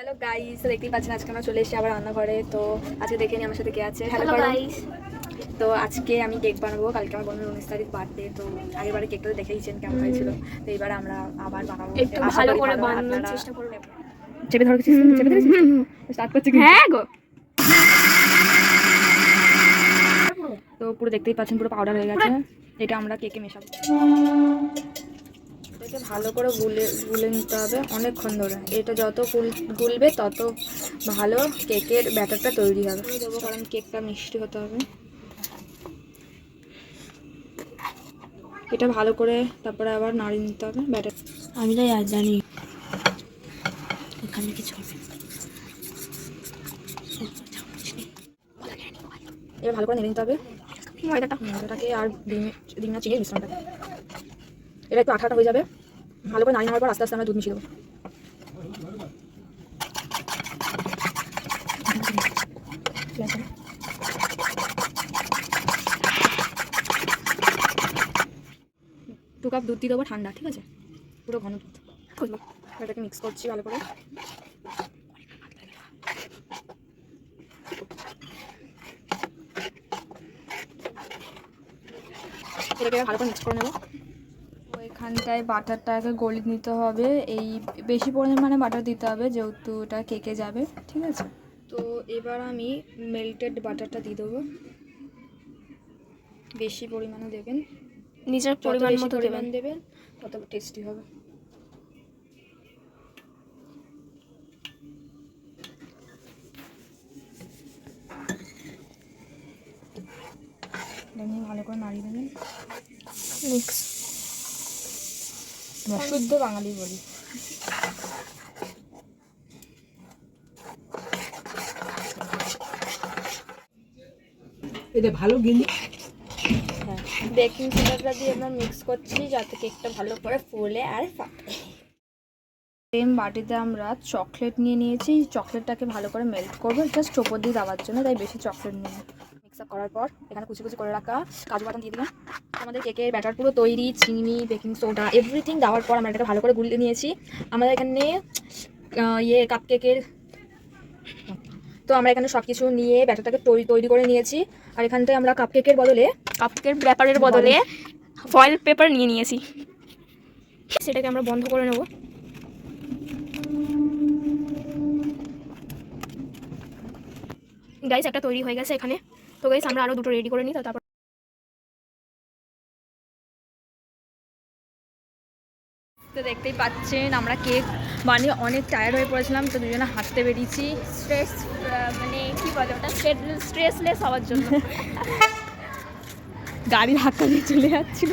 Hello guys, দেখতেই পাচ্ছেন আজকে আমরা চলে এসেছি আবার রান্নাঘরে। তো আজকে দেখে নিই আমার সাথে কে আছে। Hello guys. তো আজকে আমি কেক বানাবো। কালকে আমার বোনের 19 তারিখ বার্থডে। তো আগেরবারে কেকটা দেখে দিয়েছেন কেমন হয়েছিল। তো এবার আমরা আবার বানাবো, একটু ভালো করে বানানোর চেষ্টা করব। চেপে ধরে কিছু চেপে ধরে স্টার্ট করছি। হ্যাঁ গো। তো পুরো দেখতেই পাচ্ছেন পুরো পাউডার হয়ে গেছে। এটা আমরা কেকে মেশাবো। এটাকে ভালো করে গুলে নিতে হবে অনেকক্ষণ ধরে। এটা যত গুলবে তত ভালো কেকের ব্যাটারটা তৈরি হবে। দেবো কারণ কেকটা মিষ্টি হতে হবে। এটা ভালো করে তারপরে আবার নাড়িয়ে নিতে হবে ব্যাটার। আমি তাই আর জানি এখানে কিছু হবে। এবার ভালো করে নেড়ে নিতে হবে ময়দাটাকে আর ডিম চিনির মিশ্রণটাকে। এটা একটু আঠাটা হয়ে যাবে। ভালো করে নাড়িয়ে নেওয়ার পর আস্তে আস্তে আমরা দুধ মিশিয়ে দেবো। দু কাপ দুধ দিয়ে দেবো ঠান্ডা, ঠিক আছে? পুরো ঘন দুধ করবো। এটাকে মিক্স করছি ভালো করে। এটাকে ভালো করে মিক্স করে নেবো। তো এখানটায় বাটারটাকে গলিয়ে নিতে হবে। এই বেশি পরিমাণে বাটার দিতে হবে যেহেতু এটা কেকে যাবে, ঠিক আছে? তো এবার আমি মেল্টেড বাটারটা দিয়ে দেবো। বেশি পরিমাণে দেবেন, নিজের পরিমাণ মতো দেবেন তত টেস্টি হবে। ভালো করে নাড়িয়ে দেবেন। মিক্স শুদ্ধ বাঙালি বলি। এটা ভালো গিলি। হ্যাঁ, বেকিং সোডাটা দিয়ে আমরা মিক্স করছি যাতে কেকটা ভালো করে ফুলে আর ফাটে। সেম বাটিতে আমরা চকলেট নিয়ে নিয়েছি। চকলেটটাকে ভালো করে মেল্ট করবো জাস্ট ওপর দিয়ে দেওয়ার জন্য, তাই বেশি চকলেট নিয়ে মিক্স আপ করার পর এখানে কুচি কুচি করে রাখা কাজু বাদাম দিয়ে দিলাম। আমাদের কেকের ব্যাটার পুরো তৈরি। চিনি, বেকিং সোডা এভরিথিং দেওয়ার পর আমরা এটাকে ভালো করে গুলিয়ে নিয়েছি। আমাদের এখানে কাপ কেকের, তো আমরা এখানে সব কিছু নিয়ে ব্যাটারটাকে তৈরি করে নিয়েছি। আর এখানটায় আমরা কাপ কেকের ব্যাপারের বদলে ফয়েল পেপার নিয়ে নিয়েছি। সেটাকে আমরা বন্ধ করে নেব। গাইস একটা তৈরি হয়ে গেছে এখানে। তো গাইস আমরা আরো দুটো রেডি করে নিই। তারপর তো দেখতেই পাচ্ছেন আমরা কেক বানিয়ে অনেক টায়ার্ড হয়ে পড়েছিলাম, তো দুজনে হাঁটতে বেরিয়েছি স্ট্রেস মানে কি বলে ওটা, স্ট্রেসলেস হওয়ার জন্য। গাড়ি ধাক্কা দিয়ে চলে যাচ্ছিল।